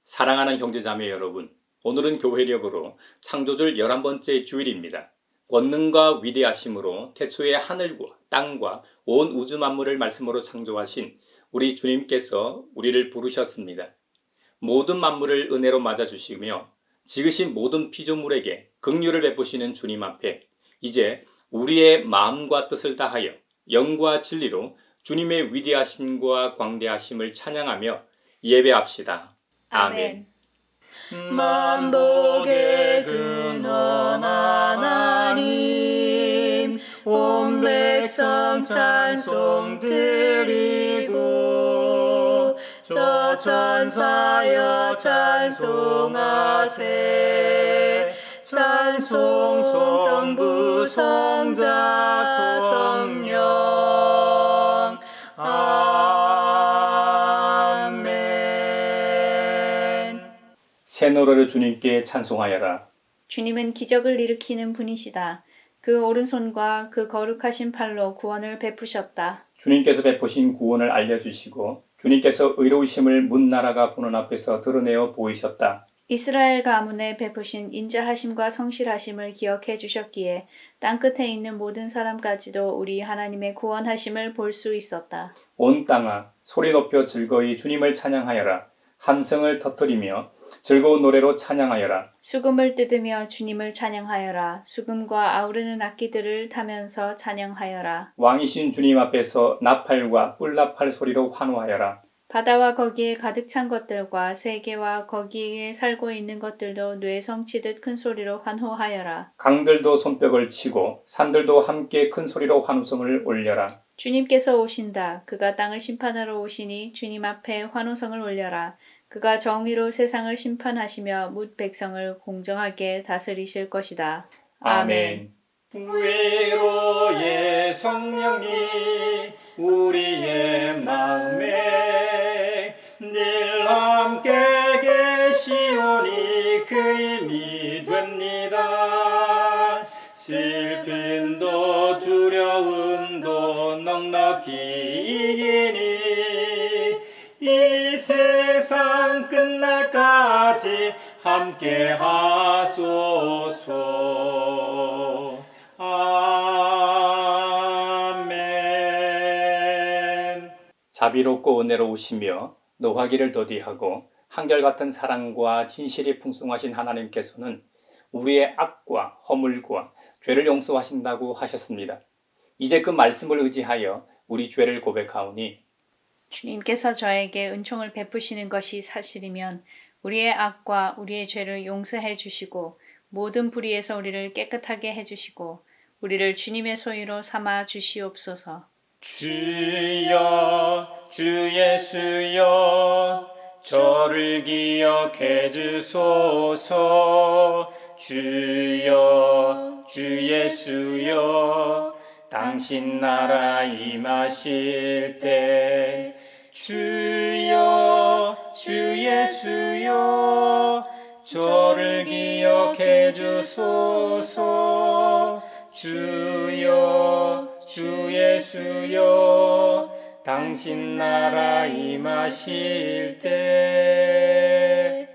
사랑하는 형제자매 여러분, 오늘은 교회력으로 창조절 11번째 주일입니다. 권능과 위대하심으로 태초에 하늘과 땅과 온 우주 만물을 말씀으로 창조하신 우리 주님께서 우리를 부르셨습니다. 모든 만물을 은혜로 맞아주시며 지으신 모든 피조물에게 긍휼을 베푸시는 주님 앞에 이제 우리의 마음과 뜻을 다하여 영과 진리로 주님의 위대하심과 광대하심을 찬양하며 예배합시다. 아멘. 만복의 근원 하나님, 온 백성 찬송 드리고 저 천사여 찬송하세. 찬송 성부 성자 성령. 새 노래를 주님께 찬송하여라. 주님은 기적을 일으키는 분이시다. 그 오른손과 그 거룩하신 팔로 구원을 베푸셨다. 주님께서 베푸신 구원을 알려주시고 주님께서 의로우심을 문나라가 보는 앞에서 드러내어 보이셨다. 이스라엘 가문에 베푸신 인자하심과 성실하심을 기억해 주셨기에 땅끝에 있는 모든 사람까지도 우리 하나님의 구원하심을 볼 수 있었다. 온 땅아 소리 높여 즐거이 주님을 찬양하여라. 함성을 터뜨리며 즐거운 노래로 찬양하여라. 수금을 뜯으며 주님을 찬양하여라. 수금과 아우르는 악기들을 타면서 찬양하여라. 왕이신 주님 앞에서 나팔과 뿔나팔 소리로 환호하여라. 바다와 거기에 가득 찬 것들과 세계와 거기에 살고 있는 것들도 뇌 성치듯 큰 소리로 환호하여라. 강들도 손뼉을 치고 산들도 함께 큰 소리로 환호성을 올려라. 주님께서 오신다. 그가 땅을 심판하러 오시니 주님 앞에 환호성을 올려라. 그가 정의로 세상을 심판하시며 뭇 백성을 공정하게 다스리실 것이다. 아멘. 위로의 성령이 우리의 마음에 늘 함께 계시오니 그 힘이 됩니다. 슬픔도 두려움도 넉넉히 이기니 이 세상 끝날까지 함께 하소서. 아멘. 자비롭고 은혜로우시며 노하기를 더디하고 한결같은 사랑과 진실이 풍성하신 하나님께서는 우리의 악과 허물과 죄를 용서하신다고 하셨습니다. 이제 그 말씀을 의지하여 우리 죄를 고백하오니 주님께서 저에게 은총을 베푸시는 것이 사실이면 우리의 악과 우리의 죄를 용서해 주시고 모든 불의에서 우리를 깨끗하게 해 주시고 우리를 주님의 소유로 삼아 주시옵소서. 주여 주 예수여 저를 기억해 주소서. 주여 주 예수여 당신 나라 임하실 때 주여 주 예수여 저를 기억해 주소서. 주여 주 예수여 당신 나라 임하실 때.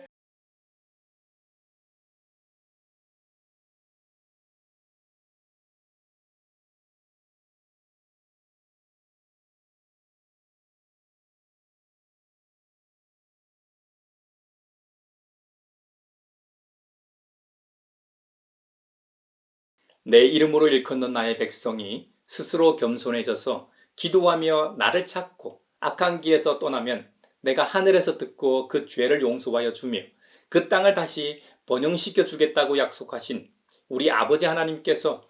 내 이름으로 일컫는 나의 백성이 스스로 겸손해져서 기도하며 나를 찾고 악한 길에서 떠나면 내가 하늘에서 듣고 그 죄를 용서하여 주며 그 땅을 다시 번영시켜 주겠다고 약속하신 우리 아버지 하나님께서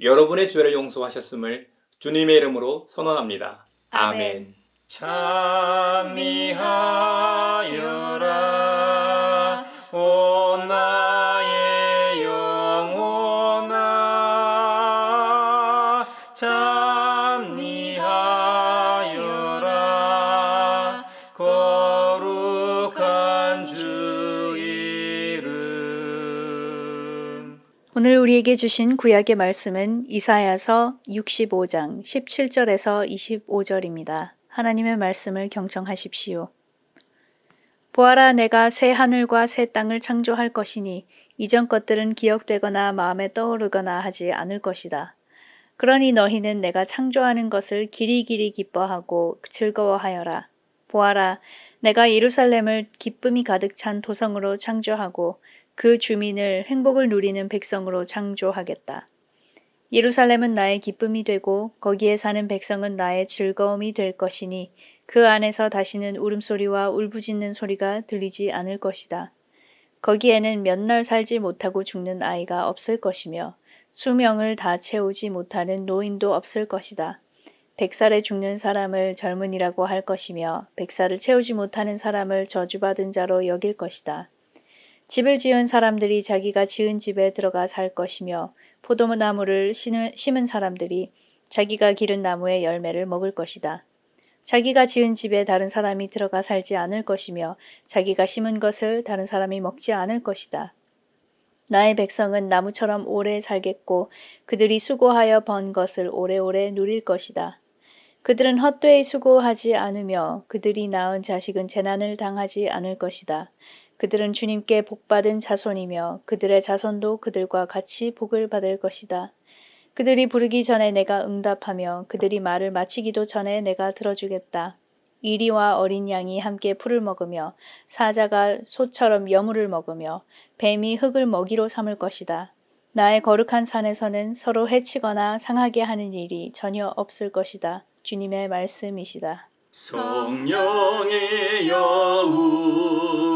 여러분의 죄를 용서하셨음을 주님의 이름으로 선언합니다. 아멘. 참미하여라 오 나의 영혼아. 참미하여라 거룩한 주 이름. 오늘 우리에게 주신 구약의 말씀은 이사야서 65장 17절에서 25절입니다. 하나님의 말씀을 경청하십시오. 보아라, 내가 새 하늘과 새 땅을 창조할 것이니 이전 것들은 기억되거나 마음에 떠오르거나 하지 않을 것이다. 그러니 너희는 내가 창조하는 것을 길이길이 기뻐하고 즐거워하여라. 보아라, 내가 예루살렘을 기쁨이 가득 찬 도성으로 창조하고 그 주민을 행복을 누리는 백성으로 창조하겠다. 예루살렘은 나의 기쁨이 되고 거기에 사는 백성은 나의 즐거움이 될 것이니 그 안에서 다시는 울음소리와 울부짖는 소리가 들리지 않을 것이다. 거기에는 몇 날 살지 못하고 죽는 아이가 없을 것이며 수명을 다 채우지 못하는 노인도 없을 것이다. 100살에 죽는 사람을 젊은이라고 할 것이며 100살을 채우지 못하는 사람을 저주받은 자로 여길 것이다. 집을 지은 사람들이 자기가 지은 집에 들어가 살 것이며 포도나무를 심은 사람들이 자기가 기른 나무의 열매를 먹을 것이다. 자기가 지은 집에 다른 사람이 들어가 살지 않을 것이며 자기가 심은 것을 다른 사람이 먹지 않을 것이다. 나의 백성은 나무처럼 오래 살겠고 그들이 수고하여 번 것을 오래오래 누릴 것이다. 그들은 헛되이 수고하지 않으며 그들이 낳은 자식은 재난을 당하지 않을 것이다. 그들은 주님께 복받은 자손이며 그들의 자손도 그들과 같이 복을 받을 것이다. 그들이 부르기 전에 내가 응답하며 그들이 말을 마치기도 전에 내가 들어주겠다. 이리와 어린 양이 함께 풀을 먹으며 사자가 소처럼 여물을 먹으며 뱀이 흙을 먹이로 삼을 것이다. 나의 거룩한 산에서는 서로 해치거나 상하게 하는 일이 전혀 없을 것이다. 주님의 말씀이시다. 성령이여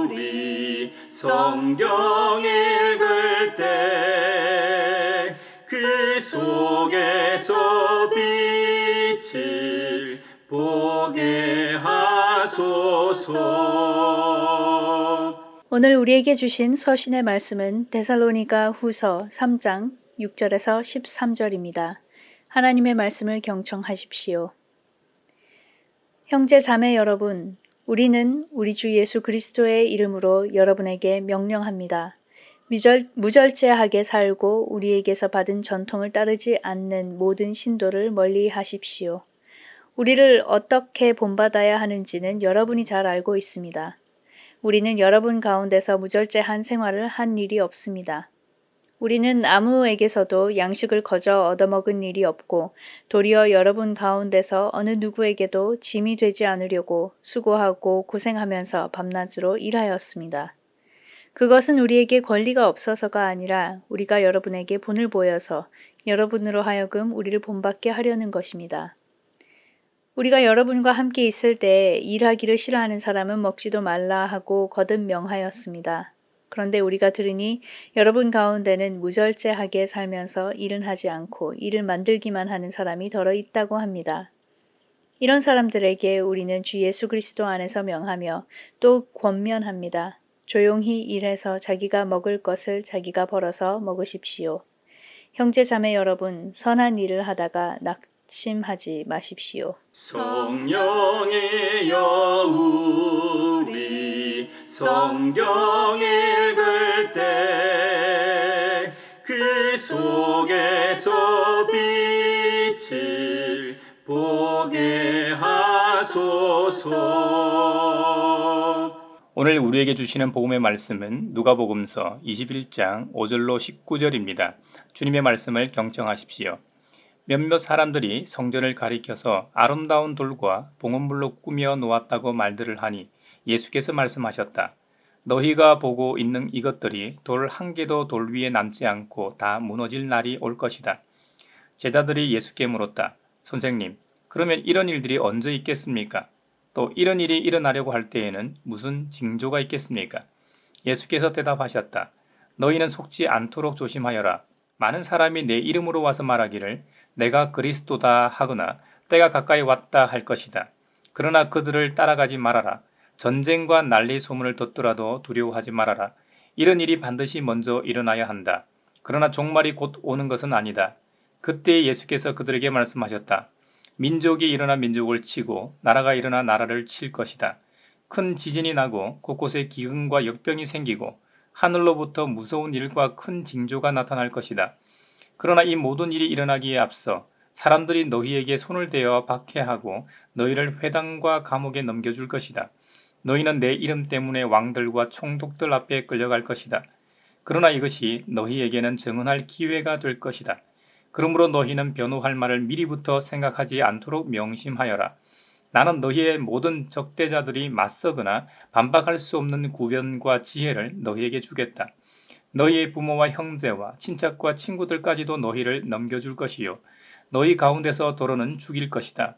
우리 성경 읽을 때 그 속에서 빛을 보게 하소서. 오늘 우리에게 주신 서신의 말씀은 데살로니가 후서 3장 6절에서 13절입니다. 하나님의 말씀을 경청하십시오. 형제 자매 여러분, 우리는 우리 주 예수 그리스도의 이름으로 여러분에게 명령합니다. 무절제하게 살고 우리에게서 받은 전통을 따르지 않는 모든 신도를 멀리 하십시오. 우리를 어떻게 본받아야 하는지는 여러분이 잘 알고 있습니다. 우리는 여러분 가운데서 무절제한 생활을 한 일이 없습니다. 우리는 아무에게서도 양식을 거저 얻어먹은 일이 없고 도리어 여러분 가운데서 어느 누구에게도 짐이 되지 않으려고 수고하고 고생하면서 밤낮으로 일하였습니다. 그것은 우리에게 권리가 없어서가 아니라 우리가 여러분에게 본을 보여서 여러분으로 하여금 우리를 본받게 하려는 것입니다. 우리가 여러분과 함께 있을 때 일하기를 싫어하는 사람은 먹지도 말라 하고 거듭 명하였습니다. 그런데 우리가 들으니 여러분 가운데는 무절제하게 살면서 일은 하지 않고 일을 만들기만 하는 사람이 더러 있다고 합니다. 이런 사람들에게 우리는 주 예수 그리스도 안에서 명하며 또 권면합니다. 조용히 일해서 자기가 먹을 것을 자기가 벌어서 먹으십시오. 형제 자매 여러분, 선한 일을 하다가 낙심하지 마십시오. 성령이여 우리 성경 읽을 때 그 속에서 빛을 보게 하소서. 오늘 우리에게 주시는 복음의 말씀은 누가복음서 21장 5절로 19절입니다. 주님의 말씀을 경청하십시오. 몇몇 사람들이 성전을 가리켜서 아름다운 돌과 봉헌물로 꾸며 놓았다고 말들을 하니 예수께서 말씀하셨다. 너희가 보고 있는 이것들이 돌 한 개도 돌 위에 남지 않고 다 무너질 날이 올 것이다. 제자들이 예수께 물었다. 선생님, 그러면 이런 일들이 언제 있겠습니까? 또 이런 일이 일어나려고 할 때에는 무슨 징조가 있겠습니까? 예수께서 대답하셨다. 너희는 속지 않도록 조심하여라. 많은 사람이 내 이름으로 와서 말하기를 내가 그리스도다 하거나 때가 가까이 왔다 할 것이다. 그러나 그들을 따라가지 말아라. 전쟁과 난리 소문을 듣더라도 두려워하지 말아라. 이런 일이 반드시 먼저 일어나야 한다. 그러나 종말이 곧 오는 것은 아니다. 그때 예수께서 그들에게 말씀하셨다. 민족이 일어나 민족을 치고 나라가 일어나 나라를 칠 것이다. 큰 지진이 나고 곳곳에 기근과 역병이 생기고 하늘로부터 무서운 일과 큰 징조가 나타날 것이다. 그러나 이 모든 일이 일어나기에 앞서 사람들이 너희에게 손을 대어 박해하고 너희를 회당과 감옥에 넘겨줄 것이다. 너희는 내 이름 때문에 왕들과 총독들 앞에 끌려갈 것이다. 그러나 이것이 너희에게는 증언할 기회가 될 것이다. 그러므로 너희는 변호할 말을 미리부터 생각하지 않도록 명심하여라. 나는 너희의 모든 적대자들이 맞서거나 반박할 수 없는 구변과 지혜를 너희에게 주겠다. 너희의 부모와 형제와 친척과 친구들까지도 너희를 넘겨줄 것이요. 너희 가운데서 도로는 죽일 것이다.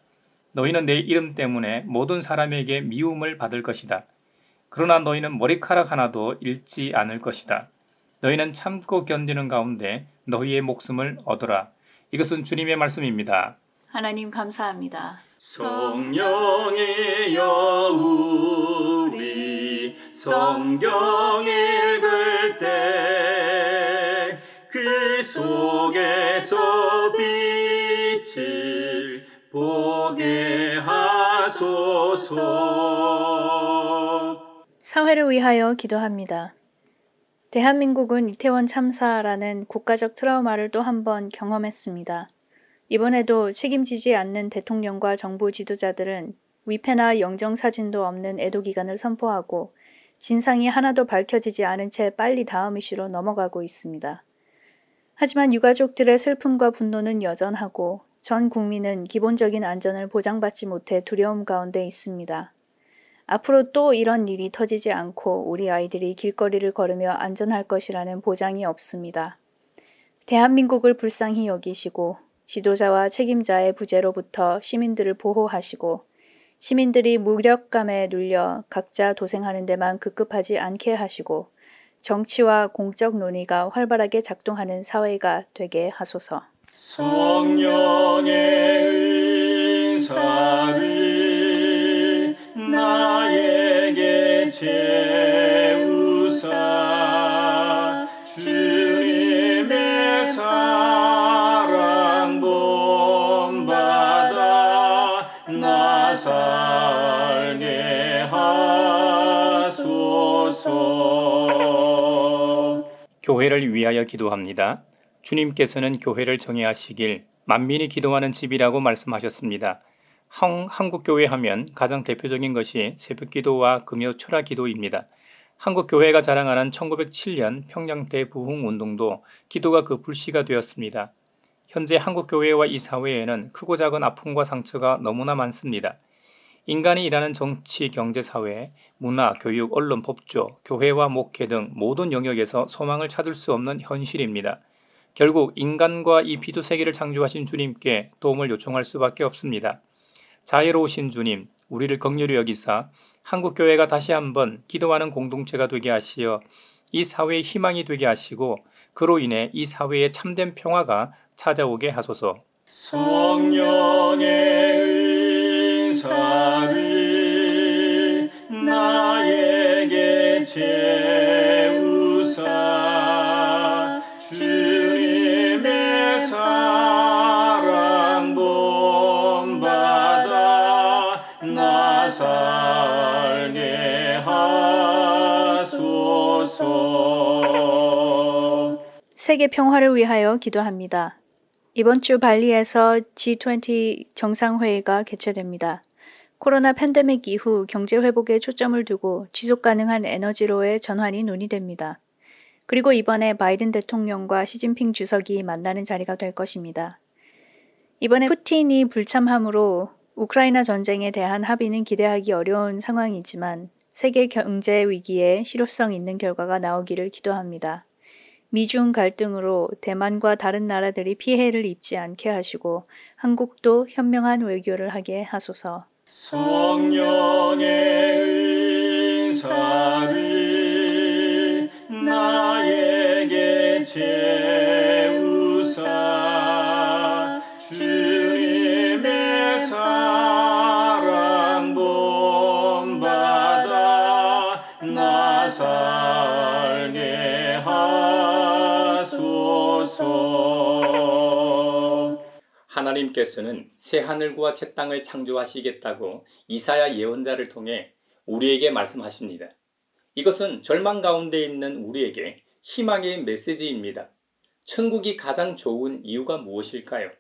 너희는 내 이름 때문에 모든 사람에게 미움을 받을 것이다. 그러나 너희는 머리카락 하나도 잃지 않을 것이다. 너희는 참고 견디는 가운데 너희의 목숨을 얻어라. 이것은 주님의 말씀입니다. 하나님 감사합니다. 성령의 여우리 성경 읽을 때 그 속에서 빛을 보게 하소서. 사회를 위하여 기도합니다. 대한민국은 이태원 참사라는 국가적 트라우마를 또 한 번 경험했습니다. 이번에도 책임지지 않는 대통령과 정부 지도자들은 위패나 영정사진도 없는 애도기간을 선포하고 진상이 하나도 밝혀지지 않은 채 빨리 다음 이슈로 넘어가고 있습니다. 하지만 유가족들의 슬픔과 분노는 여전하고 전 국민은 기본적인 안전을 보장받지 못해 두려움 가운데 있습니다. 앞으로 또 이런 일이 터지지 않고 우리 아이들이 길거리를 걸으며 안전할 것이라는 보장이 없습니다. 대한민국을 불쌍히 여기시고 지도자와 책임자의 부재로부터 시민들을 보호하시고 시민들이 무력감에 눌려 각자 도생하는 데만 급급하지 않게 하시고 정치와 공적 논의가 활발하게 작동하는 사회가 되게 하소서. 성령의 은사를 나에게 채우사 주님의 사랑 본받아 나 살게 하소서. 교회를 위하여 기도합니다. 주님께서는 교회를 정의하시길 만민이 기도하는 집이라고 말씀하셨습니다. 한국교회 하면 가장 대표적인 것이 새벽기도와 금요 철야기도입니다. 한국교회가 자랑하는 1907년 평양대 부흥운동도 기도가 그 불씨가 되었습니다. 현재 한국교회와 이 사회에는 크고 작은 아픔과 상처가 너무나 많습니다. 인간이 일하는 정치, 경제, 사회, 문화, 교육, 언론, 법조, 교회와 목회 등 모든 영역에서 소망을 찾을 수 없는 현실입니다. 결국 인간과 이 비두세계를 창조하신 주님께 도움을 요청할 수밖에 없습니다. 자애로우신 주님, 우리를 긍휼히 여기사 한국교회가 다시 한번 기도하는 공동체가 되게 하시어 이 사회의 희망이 되게 하시고 그로 인해 이 사회에 참된 평화가 찾아오게 하소서. 성령의 은사를 나에게 채우사 주님의 사랑 본받아 나 살게 하소서. 세계 평화를 위하여 기도합니다. 이번 주 발리에서 G20 정상회의가 개최됩니다. 코로나 팬데믹 이후 경제 회복에 초점을 두고 지속 가능한 에너지로의 전환이 논의됩니다. 그리고 이번에 바이든 대통령과 시진핑 주석이 만나는 자리가 될 것입니다. 이번에 푸틴이 불참함으로 우크라이나 전쟁에 대한 합의는 기대하기 어려운 상황이지만 세계 경제 위기에 실효성 있는 결과가 나오기를 기도합니다. 미중 갈등으로 대만과 다른 나라들이 피해를 입지 않게 하시고 한국도 현명한 외교를 하게 하소서. 성령의 은사를 나에게 채우사 주님의 사랑 본받아 나 살게 하소서. 하나님께서는 새 하늘과 새 땅을 창조하시겠다고 이사야 예언자를 통해 우리에게 말씀하십니다. 이것은 절망 가운데 있는 우리에게 희망의 메시지입니다. 천국이 가장 좋은 이유가 무엇일까요?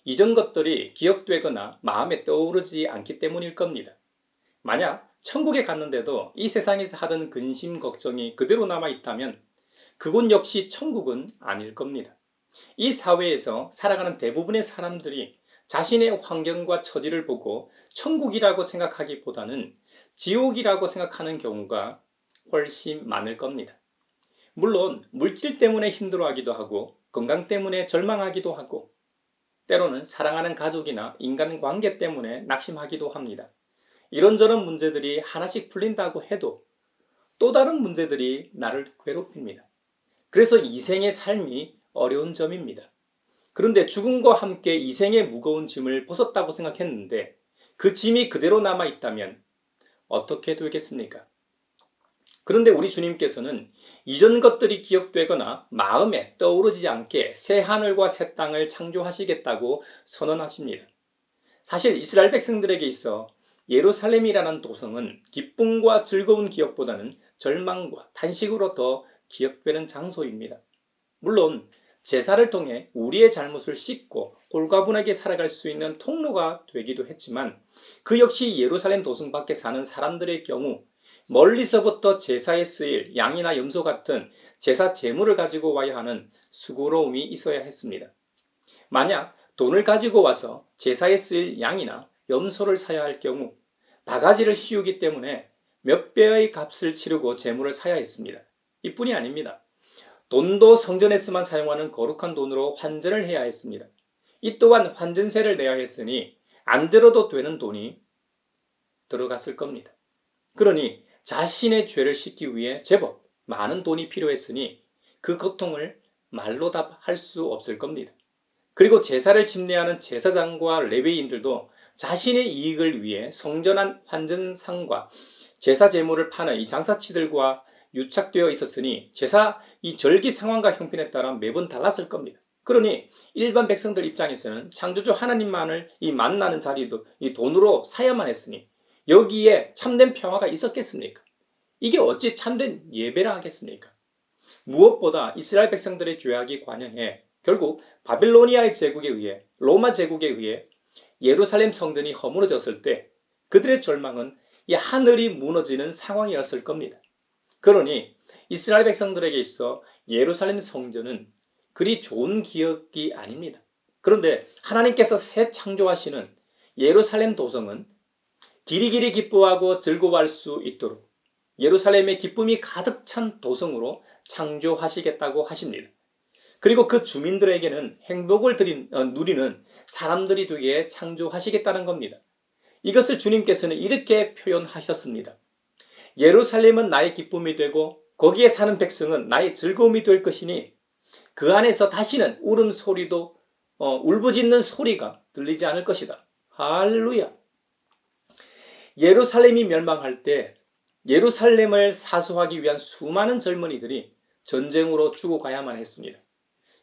이전 것들이 기억되거나 마음에 떠오르지 않기 때문일 겁니다. 만약 천국에 갔는데도 이 세상에서 하던 근심 걱정이 그대로 남아있다면 그곳 역시 천국은 아닐 겁니다. 이 사회에서 살아가는 대부분의 사람들이 자신의 환경과 처지를 보고 천국이라고 생각하기보다는 지옥이라고 생각하는 경우가 훨씬 많을 겁니다. 물론 물질 때문에 힘들어하기도 하고 건강 때문에 절망하기도 하고 때로는 사랑하는 가족이나 인간관계 때문에 낙심하기도 합니다. 이런저런 문제들이 하나씩 풀린다고 해도 또 다른 문제들이 나를 괴롭힙니다. 그래서 이생의 삶이 어려운 점입니다. 그런데 죽음과 함께 이생의 무거운 짐을 벗었다고 생각했는데 그 짐이 그대로 남아있다면 어떻게 되겠습니까? 그런데 우리 주님께서는 이전 것들이 기억되거나 마음에 떠오르지 않게 새 하늘과 새 땅을 창조하시겠다고 선언하십니다. 사실 이스라엘 백성들에게 있어 예루살렘이라는 도성은 기쁨과 즐거운 기억보다는 절망과 탄식으로 더 기억되는 장소입니다. 물론 제사를 통해 우리의 잘못을 씻고 홀가분하게 살아갈 수 있는 통로가 되기도 했지만 그 역시 예루살렘 도성 밖에 사는 사람들의 경우 멀리서부터 제사에 쓰일 양이나 염소 같은 제사 제물을 가지고 와야 하는 수고로움이 있어야 했습니다. 만약 돈을 가지고 와서 제사에 쓰일 양이나 염소를 사야 할 경우 바가지를 씌우기 때문에 몇 배의 값을 치르고 제물을 사야 했습니다. 이뿐이 아닙니다. 돈도 성전에서만 사용하는 거룩한 돈으로 환전을 해야 했습니다. 이 또한 환전세를 내야 했으니 안 들어도 되는 돈이 들어갔을 겁니다. 그러니 자신의 죄를 씻기 위해 제법 많은 돈이 필요했으니 그 고통을 말로 다 할 수 없을 겁니다. 그리고 제사를 집례하는 제사장과 레위인들도 자신의 이익을 위해 성전 안 환전상과 제사 제물을 파는 이 장사치들과 유착되어 있었으니 제사 이 절기 상황과 형편에 따라 매번 달랐을 겁니다. 그러니 일반 백성들 입장에서는 창조주 하나님만을 이 만나는 자리도 이 돈으로 사야만 했으니 여기에 참된 평화가 있었겠습니까? 이게 어찌 참된 예배라 하겠습니까? 무엇보다 이스라엘 백성들의 죄악이 관영해 결국 바빌로니아의 제국에 의해 로마 제국에 의해 예루살렘 성전이 허물어졌을 때 그들의 절망은 이 하늘이 무너지는 상황이었을 겁니다. 그러니 이스라엘 백성들에게 있어 예루살렘 성전은 그리 좋은 기억이 아닙니다. 그런데 하나님께서 새 창조하시는 예루살렘 도성은 길이길이 기뻐하고 즐거워할 수 있도록 예루살렘의 기쁨이 가득 찬 도성으로 창조하시겠다고 하십니다. 그리고 그 주민들에게는 행복을 누리는 사람들이 되게 창조하시겠다는 겁니다. 이것을 주님께서는 이렇게 표현하셨습니다. 예루살렘은 나의 기쁨이 되고 거기에 사는 백성은 나의 즐거움이 될 것이니 그 안에서 다시는 울음소리도 울부짖는 소리가 들리지 않을 것이다. 할렐루야. 예루살렘이 멸망할 때 예루살렘을 사수하기 위한 수많은 젊은이들이 전쟁으로 죽어가야만 했습니다.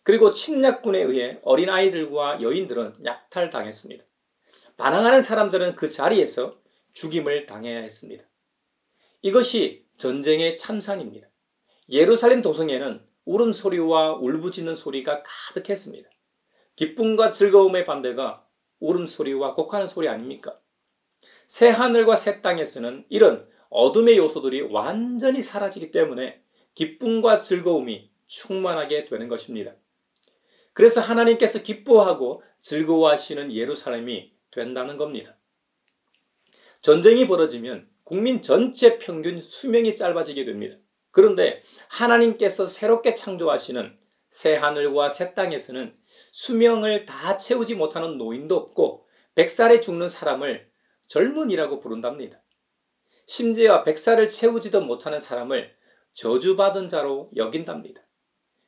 그리고 침략군에 의해 어린아이들과 여인들은 약탈당했습니다. 반항하는 사람들은 그 자리에서 죽임을 당해야 했습니다. 이것이 전쟁의 참상입니다. 예루살렘 도성에는 울음소리와 울부짖는 소리가 가득했습니다. 기쁨과 즐거움의 반대가 울음소리와 곡하는 소리 아닙니까? 새 하늘과 새 땅에서는 이런 어둠의 요소들이 완전히 사라지기 때문에 기쁨과 즐거움이 충만하게 되는 것입니다. 그래서 하나님께서 기뻐하고 즐거워하시는 예루살렘이 된다는 겁니다. 전쟁이 벌어지면 국민 전체 평균 수명이 짧아지게 됩니다. 그런데 하나님께서 새롭게 창조하시는 새 하늘과 새 땅에서는 수명을 다 채우지 못하는 노인도 없고 100살에 죽는 사람을 젊은이라고 부른답니다. 심지어 100살을 채우지도 못하는 사람을 저주받은 자로 여긴답니다.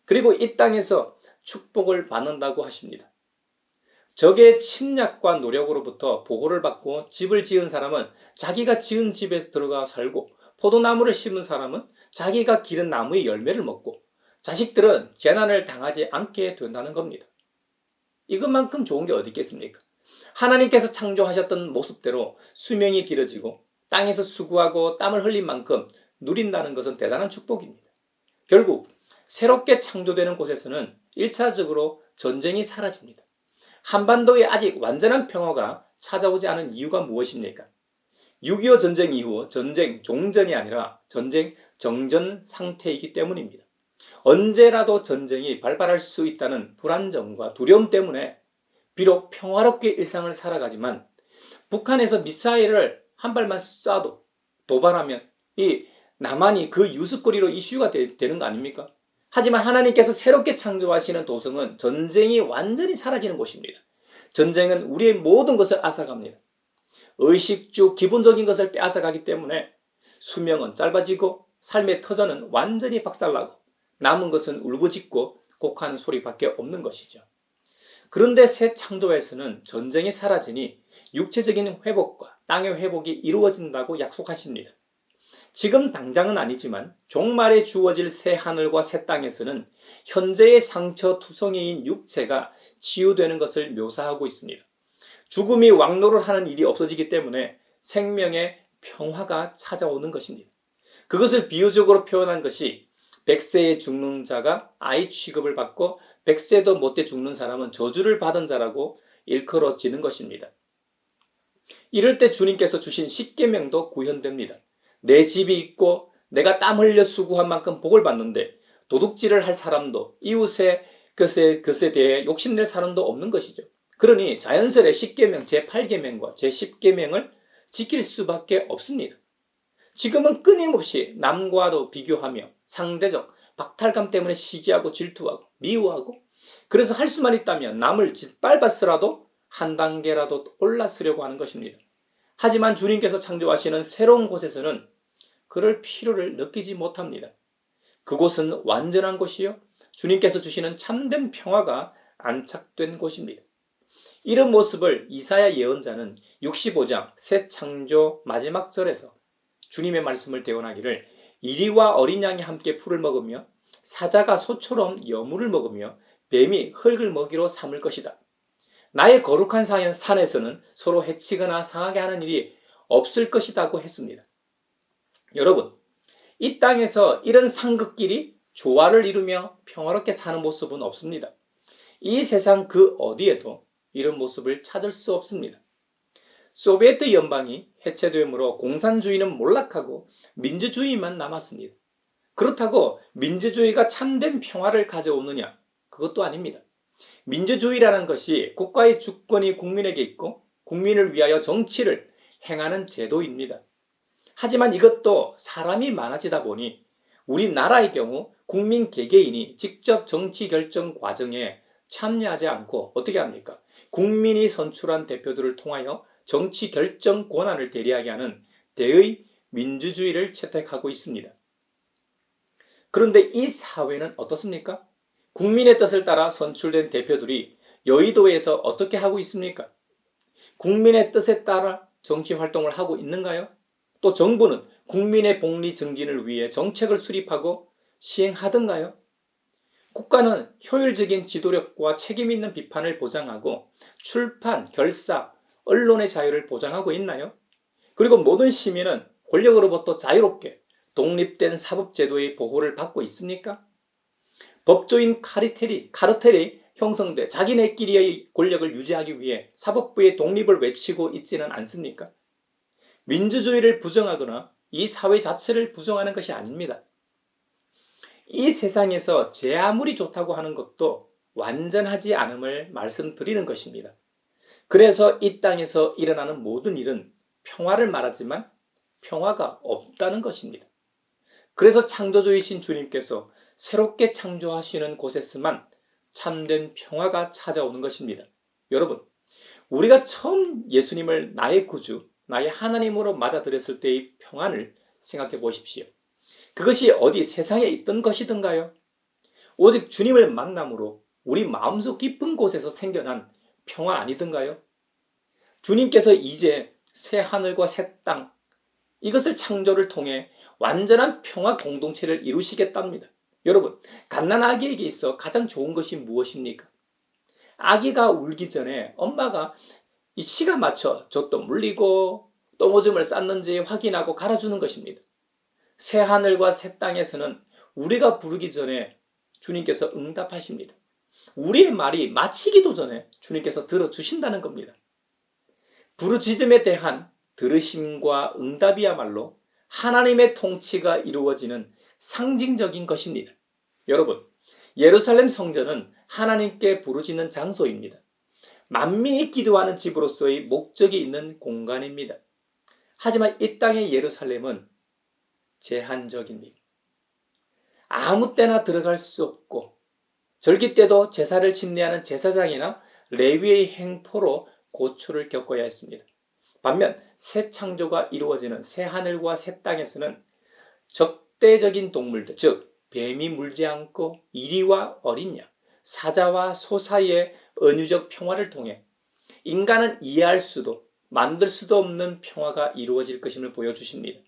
그리고 이 땅에서 축복을 받는다고 하십니다. 적의 침략과 노력으로부터 보호를 받고 집을 지은 사람은 자기가 지은 집에서 들어가 살고 포도나무를 심은 사람은 자기가 기른 나무의 열매를 먹고 자식들은 재난을 당하지 않게 된다는 겁니다. 이것만큼 좋은 게 어디 있겠습니까? 하나님께서 창조하셨던 모습대로 수명이 길어지고 땅에서 수고하고 땀을 흘린 만큼 누린다는 것은 대단한 축복입니다. 결국 새롭게 창조되는 곳에서는 1차적으로 전쟁이 사라집니다. 한반도에 아직 완전한 평화가 찾아오지 않은 이유가 무엇입니까? 6.25 전쟁 이후 전쟁 종전이 아니라 전쟁 정전 상태이기 때문입니다. 언제라도 전쟁이 발발할 수 있다는 불안정과 두려움 때문에 비록 평화롭게 일상을 살아가지만 북한에서 미사일을 한 발만 쏴도 도발하면 이 남한이 그 유습거리로 이슈가 되는 거 아닙니까? 하지만 하나님께서 새롭게 창조하시는 도성은 전쟁이 완전히 사라지는 곳입니다. 전쟁은 우리의 모든 것을 앗아갑니다. 의식주 기본적인 것을 빼앗아가기 때문에 수명은 짧아지고 삶의 터전은 완전히 박살나고 남은 것은 울부짖고 곡하는 소리밖에 없는 것이죠. 그런데 새 창조에서는 전쟁이 사라지니 육체적인 회복과 땅의 회복이 이루어진다고 약속하십니다. 지금 당장은 아니지만 종말에 주어질 새 하늘과 새 땅에서는 현재의 상처투성이인 육체가 치유되는 것을 묘사하고 있습니다. 죽음이 왕노를 하는 일이 없어지기 때문에 생명의 평화가 찾아오는 것입니다. 그것을 비유적으로 표현한 것이 100세에 죽는 자가 아이 취급을 받고 100세도 못돼 죽는 사람은 저주를 받은 자라고 일컬어지는 것입니다. 이럴 때 주님께서 주신 십계명도 구현됩니다. 내 집이 있고 내가 땀 흘려 수고한 만큼 복을 받는데 도둑질을 할 사람도 이웃의 것에 대해 욕심낼 사람도 없는 것이죠. 그러니 자연스레 십계명 제8계명과 제10계명을 지킬 수밖에 없습니다. 지금은 끊임없이 남과도 비교하며 상대적 박탈감 때문에 시기하고 질투하고 미워하고 그래서 할 수만 있다면 남을 짓밟았으라도 한 단계라도 올라서려고 하는 것입니다. 하지만 주님께서 창조하시는 새로운 곳에서는 그럴 필요를 느끼지 못합니다. 그곳은 완전한 곳이요 주님께서 주시는 참된 평화가 안착된 곳입니다. 이런 모습을 이사야 예언자는 65장 새 창조 마지막 절에서 주님의 말씀을 대언하기를 이리와 어린 양이 함께 풀을 먹으며 사자가 소처럼 여물을 먹으며 뱀이 흙을 먹이로 삼을 것이다. 나의 거룩한 산에서는 서로 해치거나 상하게 하는 일이 없을 것이라고 했습니다. 여러분, 이 땅에서 이런 상급끼리 조화를 이루며 평화롭게 사는 모습은 없습니다. 이 세상 그 어디에도 이런 모습을 찾을 수 없습니다. 소비에트 연방이 해체됨으로 공산주의는 몰락하고 민주주의만 남았습니다. 그렇다고 민주주의가 참된 평화를 가져오느냐? 그것도 아닙니다. 민주주의라는 것이 국가의 주권이 국민에게 있고 국민을 위하여 정치를 행하는 제도입니다. 하지만 이것도 사람이 많아지다 보니 우리나라의 경우 국민 개개인이 직접 정치 결정 과정에 참여하지 않고 어떻게 합니까? 국민이 선출한 대표들을 통하여 정치 결정 권한을 대리하게 하는 대의 민주주의를 채택하고 있습니다. 그런데 이 사회는 어떻습니까? 국민의 뜻을 따라 선출된 대표들이 여의도에서 어떻게 하고 있습니까? 국민의 뜻에 따라 정치 활동을 하고 있는가요? 또 정부는 국민의 복리 증진을 위해 정책을 수립하고 시행하던가요? 국가는 효율적인 지도력과 책임 있는 비판을 보장하고 출판, 결사, 언론의 자유를 보장하고 있나요? 그리고 모든 시민은 권력으로부터 자유롭게 독립된 사법제도의 보호를 받고 있습니까? 법조인 카르텔이 형성돼 자기네끼리의 권력을 유지하기 위해 사법부의 독립을 외치고 있지는 않습니까? 민주주의를 부정하거나 이 사회 자체를 부정하는 것이 아닙니다. 이 세상에서 제 아무리 좋다고 하는 것도 완전하지 않음을 말씀드리는 것입니다. 그래서 이 땅에서 일어나는 모든 일은 평화를 말하지만 평화가 없다는 것입니다. 그래서 창조주이신 주님께서 새롭게 창조하시는 곳에서만 참된 평화가 찾아오는 것입니다. 여러분, 우리가 처음 예수님을 나의 구주, 나의 하나님으로 맞아들였을 때의 평안을 생각해 보십시오. 그것이 어디 세상에 있던 것이든가요? 오직 주님을 만남으로 우리 마음속 깊은 곳에서 생겨난 평화 아니든가요? 주님께서 이제 새 하늘과 새 땅, 이것을 창조를 통해 완전한 평화 공동체를 이루시겠답니다. 여러분, 갓난아기에게 있어 가장 좋은 것이 무엇입니까? 아기가 울기 전에 엄마가 이 시간 맞춰 젖도 물리고 똥오줌을 쌌는지 확인하고 갈아주는 것입니다. 새 하늘과 새 땅에서는 우리가 부르기 전에 주님께서 응답하십니다. 우리의 말이 마치기도 전에 주님께서 들어주신다는 겁니다. 부르짖음에 대한 들으심과 응답이야말로 하나님의 통치가 이루어지는 상징적인 것입니다. 여러분, 예루살렘 성전은 하나님께 부르짖는 장소입니다. 만민이 기도하는 집으로서의 목적이 있는 공간입니다. 하지만 이 땅의 예루살렘은 제한적입니다. 아무 때나 들어갈 수 없고 절기 때도 제사를 집례하는 제사장이나 레위의 행포로 고초를 겪어야 했습니다. 반면 새 창조가 이루어지는 새 하늘과 새 땅에서는 적대적인 동물들, 즉 뱀이 물지 않고 이리와 어린 양, 사자와 소 사이의 은유적 평화를 통해 인간은 이해할 수도 만들 수도 없는 평화가 이루어질 것임을 보여주십니다.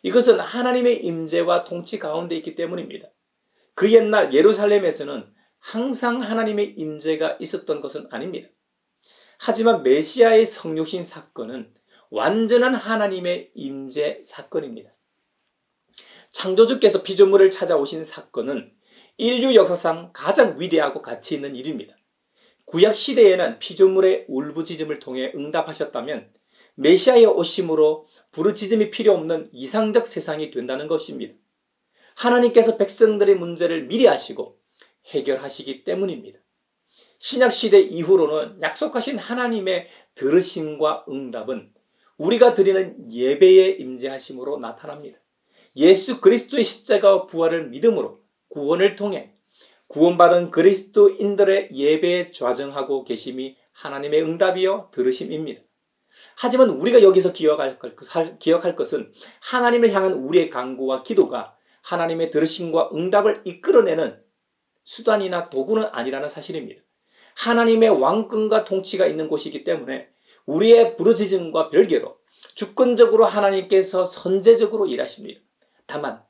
이것은 하나님의 임재와 통치 가운데 있기 때문입니다. 그 옛날 예루살렘에서는 항상 하나님의 임재가 있었던 것은 아닙니다. 하지만 메시아의 성육신 사건은 완전한 하나님의 임재 사건입니다. 창조주께서 피조물을 찾아오신 사건은 인류 역사상 가장 위대하고 가치 있는 일입니다. 구약 시대에는 피조물의 울부짖음을 통해 응답하셨다면 메시아의 오심으로 부르짖음이 필요 없는 이상적 세상이 된다는 것입니다. 하나님께서 백성들의 문제를 미리 아시고 해결하시기 때문입니다. 신약시대 이후로는 약속하신 하나님의 들으심과 응답은 우리가 드리는 예배의 임재하심으로 나타납니다. 예수 그리스도의 십자가와 부활을 믿음으로 구원을 통해 구원받은 그리스도인들의 예배에 좌정하고 계심이 하나님의 응답이요 들으심입니다. 하지만 우리가 여기서 기억할 것은 하나님을 향한 우리의 간구와 기도가 하나님의 들으심과 응답을 이끌어내는 수단이나 도구는 아니라는 사실입니다. 하나님의 왕권과 통치가 있는 곳이기 때문에 우리의 부르짖음과 별개로 주권적으로 하나님께서 선제적으로 일하십니다. 다만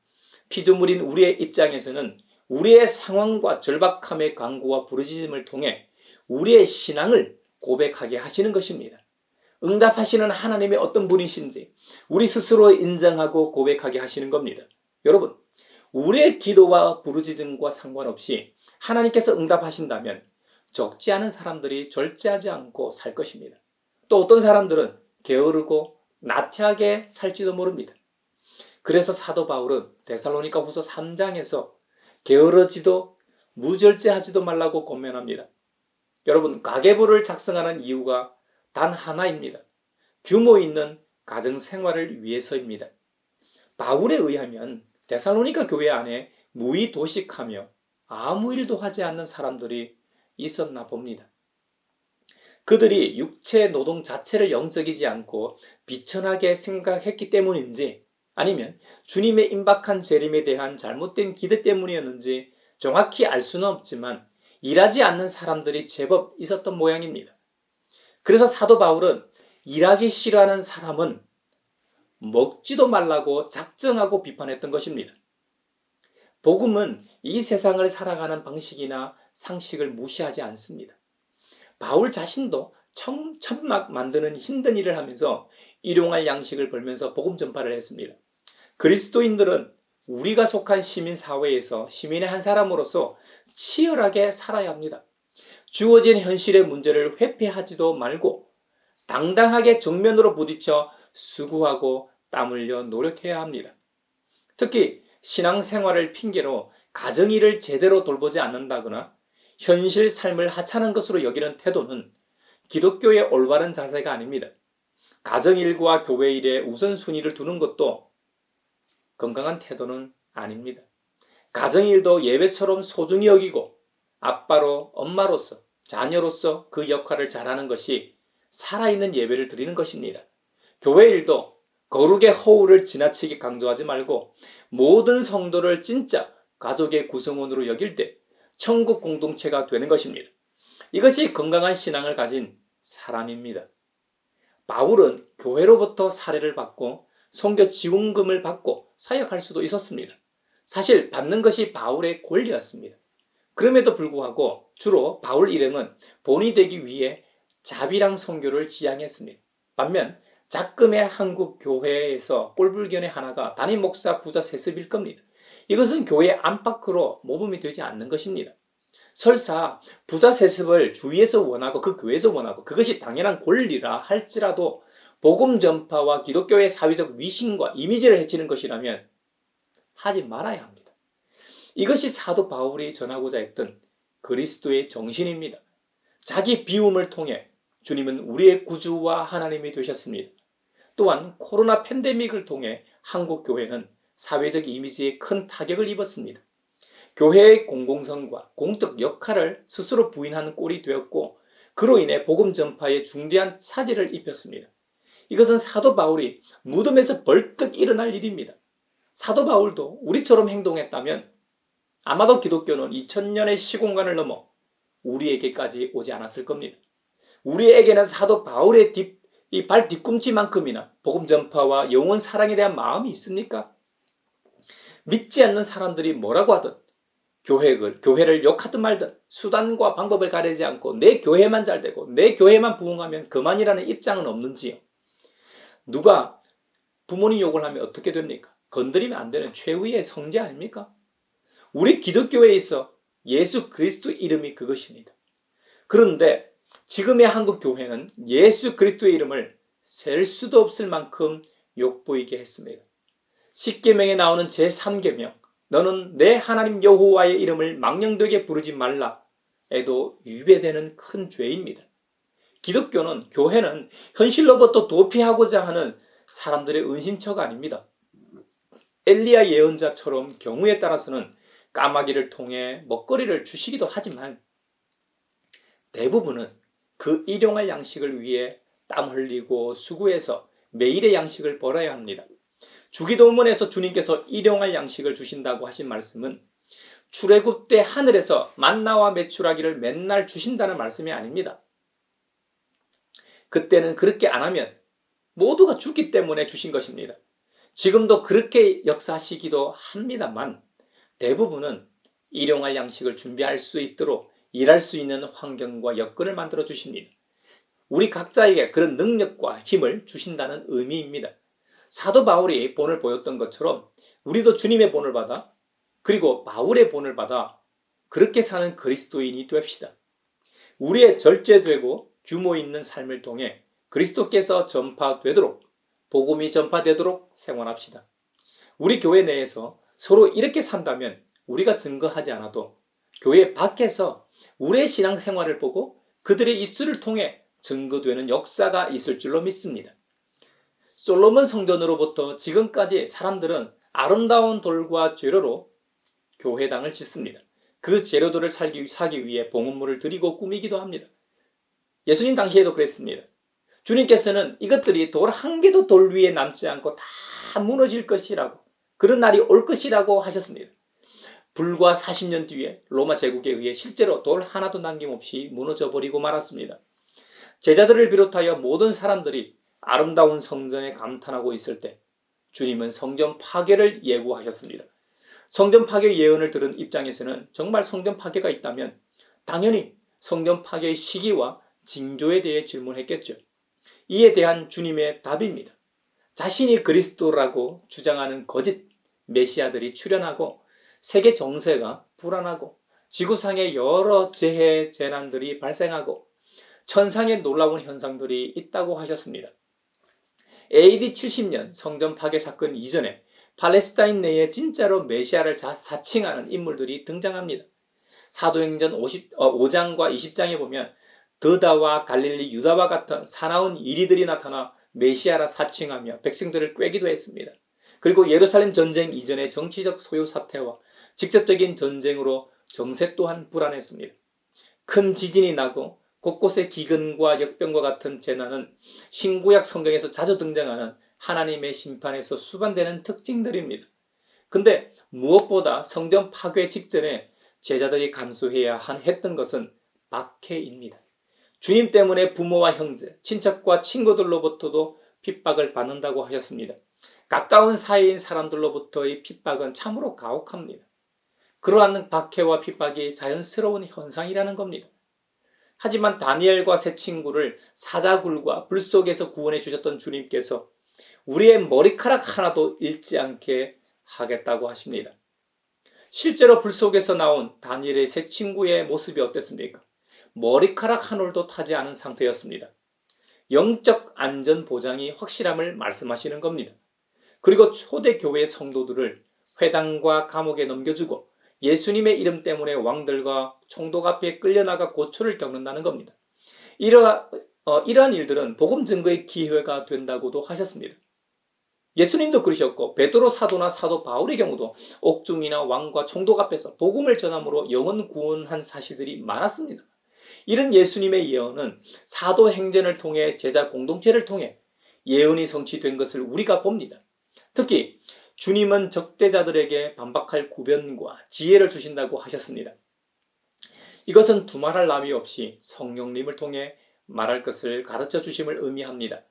피조물인 우리의 입장에서는 우리의 상황과 절박함의 간구와 부르짖음을 통해 우리의 신앙을 고백하게 하시는 것입니다. 응답하시는 하나님의 어떤 분이신지 우리 스스로 인정하고 고백하게 하시는 겁니다. 여러분, 우리의 기도와 부르짖음과 상관없이 하나님께서 응답하신다면 적지 않은 사람들이 절제하지 않고 살 것입니다. 또 어떤 사람들은 게으르고 나태하게 살지도 모릅니다. 그래서 사도 바울은 데살로니가 후서 3장에서 게으르지도 무절제하지도 말라고 권면합니다. 여러분, 가계부를 작성하는 이유가 단 하나입니다. 규모 있는 가정생활을 위해서입니다. 바울에 의하면 데살로니가 교회 안에 무의도식하며 아무 일도 하지 않는 사람들이 있었나 봅니다. 그들이 육체 노동 자체를 영적이지 않고 비천하게 생각했기 때문인지 아니면 주님의 임박한 재림에 대한 잘못된 기대 때문이었는지 정확히 알 수는 없지만 일하지 않는 사람들이 제법 있었던 모양입니다. 그래서 사도 바울은 일하기 싫어하는 사람은 먹지도 말라고 작정하고 비판했던 것입니다. 복음은 이 세상을 살아가는 방식이나 상식을 무시하지 않습니다. 바울 자신도 천막 만드는 힘든 일을 하면서 일용할 양식을 벌면서 복음 전파를 했습니다. 그리스도인들은 우리가 속한 시민사회에서 시민의 한 사람으로서 치열하게 살아야 합니다. 주어진 현실의 문제를 회피하지도 말고 당당하게 정면으로 부딪혀 수고하고 땀 흘려 노력해야 합니다. 특히 신앙생활을 핑계로 가정일을 제대로 돌보지 않는다거나 현실 삶을 하찮은 것으로 여기는 태도는 기독교의 올바른 자세가 아닙니다. 가정일과 교회일에 우선순위를 두는 것도 건강한 태도는 아닙니다. 가정일도 예배처럼 소중히 여기고 아빠로 엄마로서 자녀로서 그 역할을 잘하는 것이 살아있는 예배를 드리는 것입니다. 교회 일도 거룩의 허울을 지나치게 강조하지 말고 모든 성도를 진짜 가족의 구성원으로 여길 때 천국 공동체가 되는 것입니다. 이것이 건강한 신앙을 가진 사람입니다. 바울은 교회로부터 사례를 받고 선교 지원금을 받고 사역할 수도 있었습니다. 사실 받는 것이 바울의 권리였습니다. 그럼에도 불구하고 주로 바울 일행은 본이 되기 위해 자비랑 선교를 지향했습니다. 반면 작금의 한국 교회에서 꼴불견의 하나가 담임 목사 부자 세습일 겁니다. 이것은 교회 안팎으로 모범이 되지 않는 것입니다. 설사 부자 세습을 주위에서 원하고 그 교회에서 원하고 그것이 당연한 권리라 할지라도 복음 전파와 기독교의 사회적 위신과 이미지를 해치는 것이라면 하지 말아야 합니다. 이것이 사도 바울이 전하고자 했던 그리스도의 정신입니다. 자기 비움을 통해 주님은 우리의 구주와 하나님이 되셨습니다. 또한 코로나 팬데믹을 통해 한국 교회는 사회적 이미지에 큰 타격을 입었습니다. 교회의 공공성과 공적 역할을 스스로 부인하는 꼴이 되었고 그로 인해 복음 전파에 중대한 차질을 입혔습니다. 이것은 사도 바울이 무덤에서 벌떡 일어날 일입니다. 사도 바울도 우리처럼 행동했다면 아마도 기독교는 2000년의 시공간을 넘어 우리에게까지 오지 않았을 겁니다. 우리에게는 사도 바울의 이 발 뒤꿈치만큼이나 복음 전파와 영혼 사랑에 대한 마음이 있습니까? 믿지 않는 사람들이 뭐라고 하든 교회를 욕하든 말든 수단과 방법을 가리지 않고 내 교회만 잘 되고 내 교회만 부흥하면 그만이라는 입장은 없는지요? 누가 부모님 욕을 하면 어떻게 됩니까? 건드리면 안 되는 최후의 성제 아닙니까? 우리 기독교에 있어 예수 그리스도 이름이 그것입니다. 그런데 지금의 한국 교회는 예수 그리스도의 이름을 셀 수도 없을 만큼 욕보이게 했습니다. 십계명에 나오는 제3계명 너는 내 하나님 여호와의 이름을 망령되게 부르지 말라에도 위배되는 큰 죄입니다. 기독교는 교회는 현실로부터 도피하고자 하는 사람들의 은신처가 아닙니다. 엘리야 예언자처럼 경우에 따라서는 까마귀를 통해 먹거리를 주시기도 하지만 대부분은 그 일용할 양식을 위해 땀 흘리고 수고해서 매일의 양식을 벌어야 합니다. 주기도문에서 주님께서 일용할 양식을 주신다고 하신 말씀은 출애굽 때 하늘에서 만나와 메추라기를 맨날 주신다는 말씀이 아닙니다. 그때는 그렇게 안 하면 모두가 죽기 때문에 주신 것입니다. 지금도 그렇게 역사하시기도 합니다만 대부분은 일용할 양식을 준비할 수 있도록 일할 수 있는 환경과 여건을 만들어 주십니다. 우리 각자에게 그런 능력과 힘을 주신다는 의미입니다. 사도 바울이 본을 보였던 것처럼 우리도 주님의 본을 받아 그리고 바울의 본을 받아 그렇게 사는 그리스도인이 됩시다. 우리의 절제되고 규모 있는 삶을 통해 그리스도께서 전파되도록 복음이 전파되도록 생활합시다. 우리 교회 내에서 서로 이렇게 산다면 우리가 증거하지 않아도 교회 밖에서 우리의 신앙생활을 보고 그들의 입술을 통해 증거되는 역사가 있을 줄로 믿습니다. 솔로몬 성전으로부터 지금까지 사람들은 아름다운 돌과 재료로 교회당을 짓습니다. 그 재료들을 사기 위해 봉헌물을 드리고 꾸미기도 합니다. 예수님 당시에도 그랬습니다. 주님께서는 이것들이 돌 한 개도 돌 위에 남지 않고 다 무너질 것이라고 그런 날이 올 것이라고 하셨습니다. 불과 40년 뒤에 로마 제국에 의해 실제로 돌 하나도 남김없이 무너져버리고 말았습니다. 제자들을 비롯하여 모든 사람들이 아름다운 성전에 감탄하고 있을 때 주님은 성전 파괴를 예고하셨습니다. 성전 파괴 예언을 들은 입장에서는 정말 성전 파괴가 있다면 당연히 성전 파괴의 시기와 징조에 대해 질문했겠죠. 이에 대한 주님의 답입니다. 자신이 그리스도라고 주장하는 거짓 메시아들이 출현하고 세계 정세가 불안하고 지구상에 여러 재해 재난들이 발생하고 천상의 놀라운 현상들이 있다고 하셨습니다. AD 70년 성전 파괴 사건 이전에 팔레스타인 내에 진짜로 메시아를 사칭하는 인물들이 등장합니다. 사도행전 5장과 20장에 보면 드다와 갈릴리 유다와 같은 사나운 이리들이 나타나 메시아라 사칭하며 백성들을 꾀기도 했습니다. 그리고 예루살렘 전쟁 이전의 정치적 소요 사태와 직접적인 전쟁으로 정세 또한 불안했습니다. 큰 지진이 나고 곳곳에 기근과 역병과 같은 재난은 신구약 성경에서 자주 등장하는 하나님의 심판에서 수반되는 특징들입니다. 근데 무엇보다 성전 파괴 직전에 제자들이 감수해야 했던 것은 박해입니다. 주님 때문에 부모와 형제, 친척과 친구들로부터도 핍박을 받는다고 하셨습니다. 가까운 사이인 사람들로부터의 핍박은 참으로 가혹합니다. 그러한 박해와 핍박이 자연스러운 현상이라는 겁니다. 하지만 다니엘과 세 친구를 사자굴과 불 속에서 구원해 주셨던 주님께서 우리의 머리카락 하나도 잃지 않게 하겠다고 하십니다. 실제로 불 속에서 나온 다니엘의 세 친구의 모습이 어땠습니까? 머리카락 한 올도 타지 않은 상태였습니다. 영적 안전 보장이 확실함을 말씀하시는 겁니다. 그리고 초대교회 성도들을 회당과 감옥에 넘겨주고 예수님의 이름 때문에 왕들과 총독 앞에 끌려나가 고초를 겪는다는 겁니다. 이러한 일들은 복음 증거의 기회가 된다고도 하셨습니다. 예수님도 그러셨고 베드로 사도나 사도 바울의 경우도 옥중이나 왕과 총독 앞에서 복음을 전함으로 영혼 구원한 사실들이 많았습니다. 이런 예수님의 예언은 사도행전을 통해 제자 공동체를 통해 예언이 성취된 것을 우리가 봅니다. 특히 주님은 적대자들에게 반박할 구변과 지혜를 주신다고 하셨습니다. 이것은 두말할 나위 없이 성령님을 통해 말할 것을 가르쳐 주심을 의미합니다.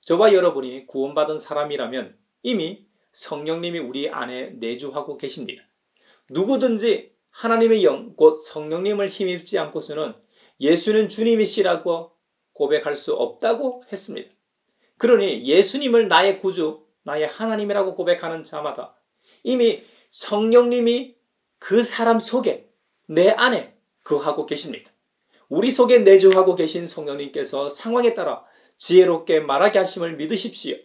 저와 여러분이 구원받은 사람이라면 이미 성령님이 우리 안에 내주하고 계십니다. 누구든지 하나님의 영, 곧 성령님을 힘입지 않고서는 예수는 주님이시라고 고백할 수 없다고 했습니다. 그러니 예수님을 나의 구주, 나의 하나님이라고 고백하는 자마다 이미 성령님이 그 사람 속에, 내 안에 거하고 계십니다. 우리 속에 내주하고 계신 성령님께서 상황에 따라 지혜롭게 말하게 하심을 믿으십시오.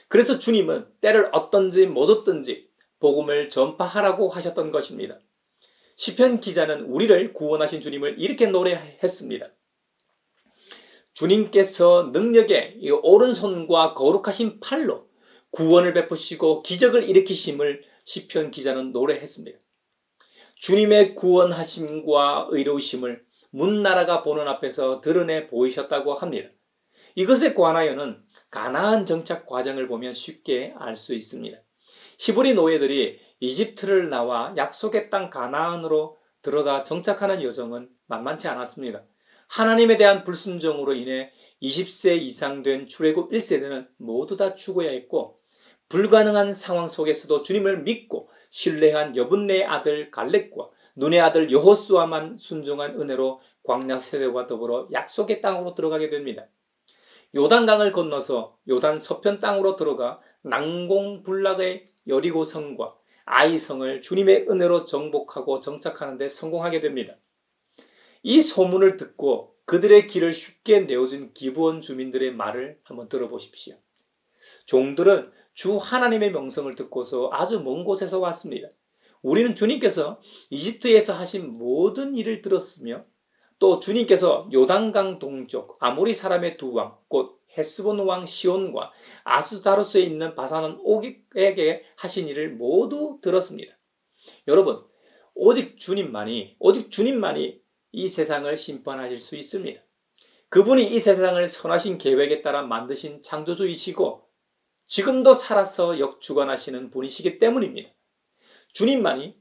그래서 주님은 때를 얻든지 못 얻든지 복음을 전파하라고 하셨던 것입니다. 시편 기자는 우리를 구원하신 주님을 이렇게 노래했습니다. 주님께서 능력의 오른손과 거룩하신 팔로 구원을 베푸시고 기적을 일으키심을 시편 기자는 노래했습니다. 주님의 구원하심과 의로우심을 문나라가 보는 앞에서 드러내 보이셨다고 합니다. 이것에 관하여는 가나안 정착 과정을 보면 쉽게 알 수 있습니다. 히브리 노예들이 이집트를 나와 약속의 땅 가나안으로 들어가 정착하는 여정은 만만치 않았습니다. 하나님에 대한 불순종으로 인해 20세 이상 된 출애굽 1세대는 모두 다 죽어야 했고, 불가능한 상황 속에서도 주님을 믿고 신뢰한 여분네의 아들 갈렙과 눈의 아들 여호수아만 순종한 은혜로 광야 세대와 더불어 약속의 땅으로 들어가게 됩니다. 요단강을 건너서 요단 서편 땅으로 들어가 난공불락의 여리고성과 아이성을 주님의 은혜로 정복하고 정착하는 데 성공하게 됩니다. 이 소문을 듣고 그들의 길을 쉽게 내어준 기브온 주민들의 말을 한번 들어보십시오. 종들은 주 하나님의 명성을 듣고서 아주 먼 곳에서 왔습니다. 우리는 주님께서 이집트에서 하신 모든 일을 들었으며 또 주님께서 요단강 동쪽 아모리 사람의 두 왕, 곧 헤스본 왕 시온과 아스다로스에 있는 바산 옥에게 하신 일을 모두 들었습니다. 여러분, 오직 주님만이 이 세상을 심판하실 수 있습니다. 그분이 이 세상을 선하신 계획에 따라 만드신 창조주이시고 지금도 살아서 역주관하시는 분이시기 때문입니다. 주님만이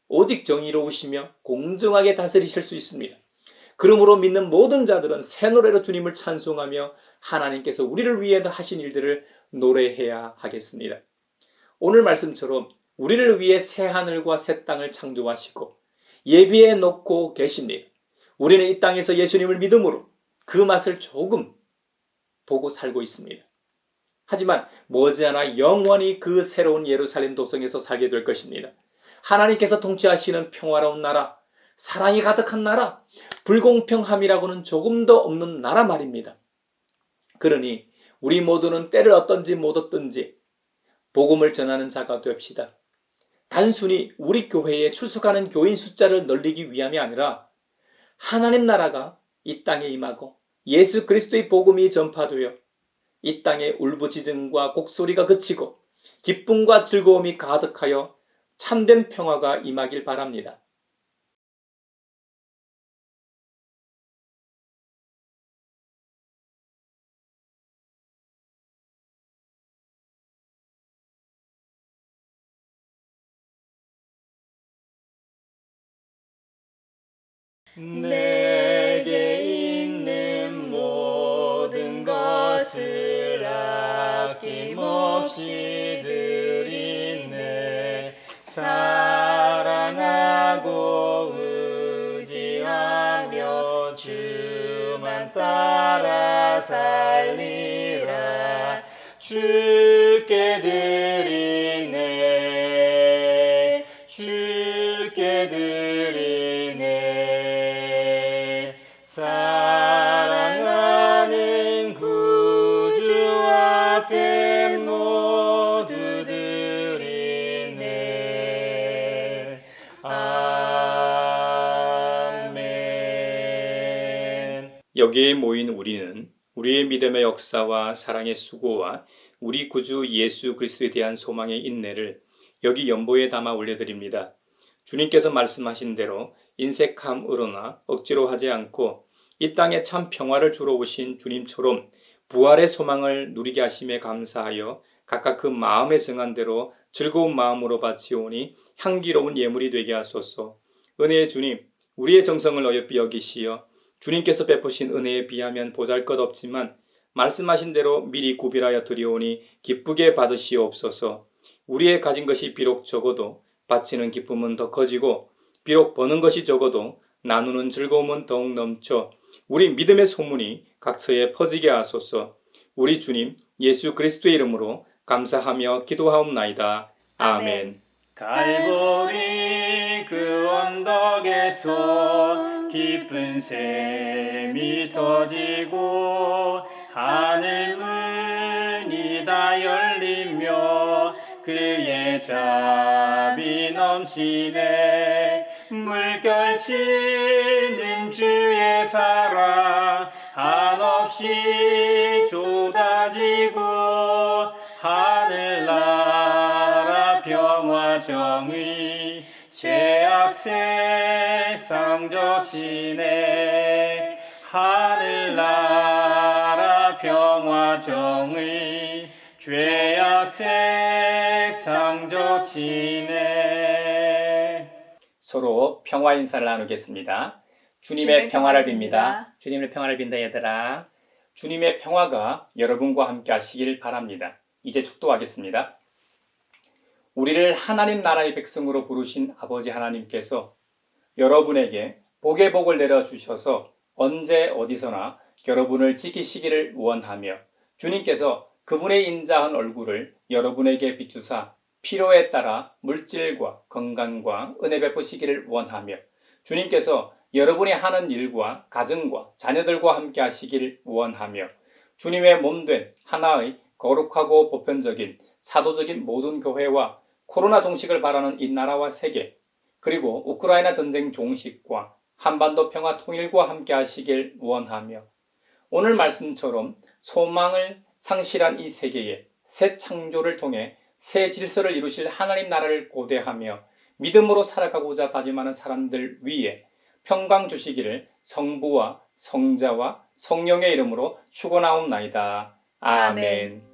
오직 정의로우시며 공정하게 다스리실 수 있습니다. 그러므로 믿는 모든 자들은 새 노래로 주님을 찬송하며 하나님께서 우리를 위해 하신 일들을 노래해야 하겠습니다. 오늘 말씀처럼 우리를 위해 새 하늘과 새 땅을 창조하시고 예비해 놓고 계십니다. 우리는 이 땅에서 예수님을 믿음으로 그 맛을 조금 보고 살고 있습니다. 하지만 머지않아 영원히 그 새로운 예루살렘 도성에서 살게 될 것입니다. 하나님께서 통치하시는 평화로운 나라, 사랑이 가득한 나라, 불공평함이라고는 조금도 없는 나라 말입니다. 그러니 우리 모두는 때를 얻든지 못 얻든지 복음을 전하는 자가 됩시다. 단순히 우리 교회에 출석하는 교인 숫자를 늘리기 위함이 아니라 하나님 나라가 이 땅에 임하고 예수 그리스도의 복음이 전파되어 이 땅에 울부짖음과 곡소리가 그치고 기쁨과 즐거움이 가득하여 참된 평화가 임하길 바랍니다. 내게 있는 모든 것을 아낌없이 드리네. 사랑하고 의지하며 주만 따라 살리라. 주께 드리네. 주께 드리네. 사랑하는 모두들이네. 아멘. 여기에 모인 우리는 우리의 믿음의 역사와 사랑의 수고와 우리 구주 예수 그리스도에 대한 소망의 인내를 여기 연보에 담아 올려드립니다. 주님께서 말씀하신 대로 인색함으로나 억지로 하지 않고 이 땅에 참 평화를 주러 오신 주님처럼 부활의 소망을 누리게 하심에 감사하여 각각 그 마음에 정한 대로 즐거운 마음으로 바치오니 향기로운 예물이 되게 하소서. 은혜의 주님, 우리의 정성을 어여삐 여기시어 주님께서 베푸신 은혜에 비하면 보잘것없지만 말씀하신 대로 미리 구별하여 드리오니 기쁘게 받으시옵소서. 우리의 가진 것이 비록 적어도 바치는 기쁨은 더 커지고 비록 버는 것이 적어도 나누는 즐거움은 더욱 넘쳐 우리 믿음의 소문이 각처에 퍼지게 하소서. 우리 주님 예수 그리스도의 이름으로 감사하며 기도하옵나이다. 아멘. 갈보리 그 언덕에서 깊은 샘이 터지고 하늘 문이 다 열리며 그의 자비 넘치네. 물결치는 주의 사랑 한없이 쏟아지고 하늘나라 평화 정의 죄악 세상 접시네. 하늘나라 평화 정의 죄악 세상 접시네. 서로 평화 인사를 나누겠습니다. 주님의 평화를 빕니다. 주님의 평화를 빈다 얘들아. 주님의 평화가 여러분과 함께 하시길 바랍니다. 이제 축도하겠습니다. 우리를 하나님 나라의 백성으로 부르신 아버지 하나님께서 여러분에게 복의 복을 내려주셔서 언제 어디서나 여러분을 지키시기를 원하며 주님께서 그분의 인자한 얼굴을 여러분에게 비추사 필요에 따라 물질과 건강과 은혜 베푸시기를 원하며 주님께서 여러분이 하는 일과 가정과 자녀들과 함께 하시기를 원하며 주님의 몸된 하나의 거룩하고 보편적인 사도적인 모든 교회와 코로나 종식을 바라는 이 나라와 세계 그리고 우크라이나 전쟁 종식과 한반도 평화 통일과 함께 하시길 원하며 오늘 말씀처럼 소망을 상실한 이 세계에 새 창조를 통해 새 질서를 이루실 하나님 나라를 고대하며 믿음으로 살아가고자 다짐하는 사람들 위에 평강 주시기를 성부와 성자와 성령의 이름으로 축원하옵나이다. 아멘.